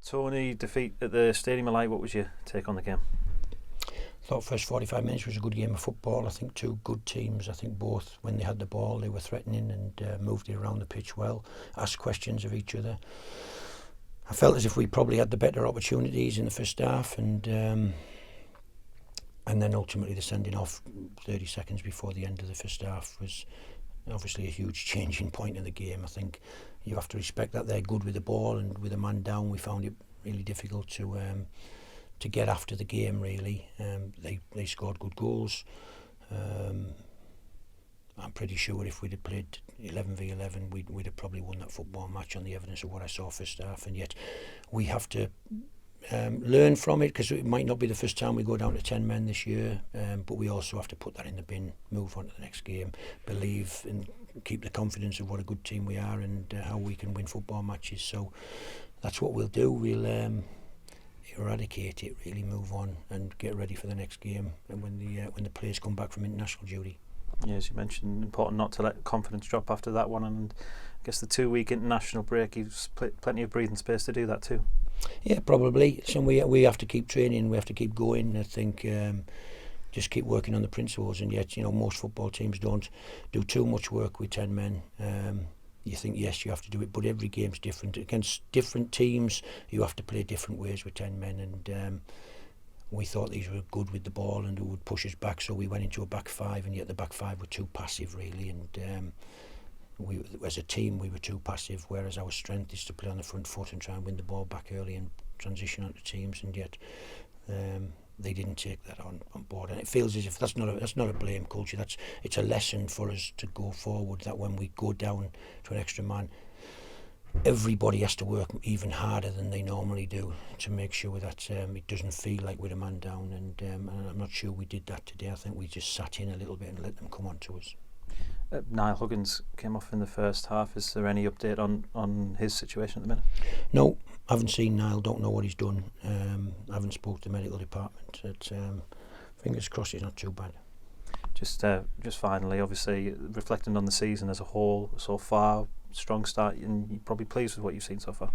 Tony, defeat at the Stadium of Light, what was your take on the game? I thought first 45 minutes was a good game of football. I think two good teams. I think both, when they had the ball, they were threatening and moved it around the pitch well, asked questions of each other. I felt as if we probably had the better opportunities in the first half, and then ultimately the sending off 30 seconds before the end of the first half was obviously a huge changing point in the game. I think you have to respect that they're good with the ball, and with a man down we found it really difficult to get after the game really. They scored good goals. I'm pretty sure if we'd have played 11v11 we'd have probably won that football match on the evidence of what I saw first half, and yet we have to learn from it, because it might not be the first time we go down to 10 men this year, but we also have to put that in the bin, move on to the next game, believe and keep the confidence of what a good team we are, and how we can win football matches. So that's what we'll do. We'll eradicate it, really move on and get ready for the next game, and when the players come back from international duty. Yeah, as you mentioned, important not to let confidence drop after that one, and I guess the 2-week international break gives plenty of breathing space to do that too. Yeah, probably. So we have to keep training, we have to keep going. I think just keep working on the principles, and yet most football teams don't do too much work with 10 men. You think, yes, you have to do it, but every game's different. Against different teams, you have to play different ways with 10 men, and we thought these were good with the ball and would push us back, so we went into a back five, and yet the back five were too passive really, and we, as a team, we were too passive, whereas our strength is to play on the front foot and try and win the ball back early and transition onto teams, and yet they didn't take that on board, and it feels as if that's not a blame culture. It's a lesson for us to go forward, that when we go down to an extra man, everybody has to work even harder than they normally do to make sure that it doesn't feel like we're a man down, and I'm not sure we did that today. I think we just sat in a little bit and let them come on to us. Niall Huggins came off in the first half. Is there any update on his situation at the minute? No, I haven't seen Niall, don't know what he's done. I haven't spoke to the medical department. Fingers crossed he's not too bad. Just finally, obviously reflecting on the season as a whole so far, strong start, and you're probably pleased with what you've seen so far.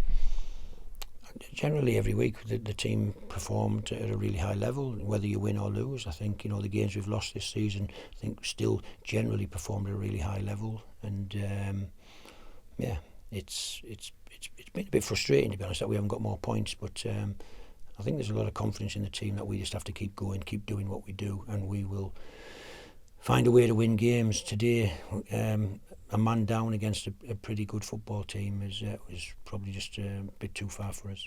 Generally every week the team performed at a really high level, whether you win or lose. I think the games we've lost this season, I think still generally performed at a really high level, and yeah, it's been a bit frustrating, to be honest, that we haven't got more points, but I think there's a lot of confidence in the team that we just have to keep going, keep doing what we do, and we will find a way to win games. Today, a man down against a pretty good football team is probably just a bit too far for us.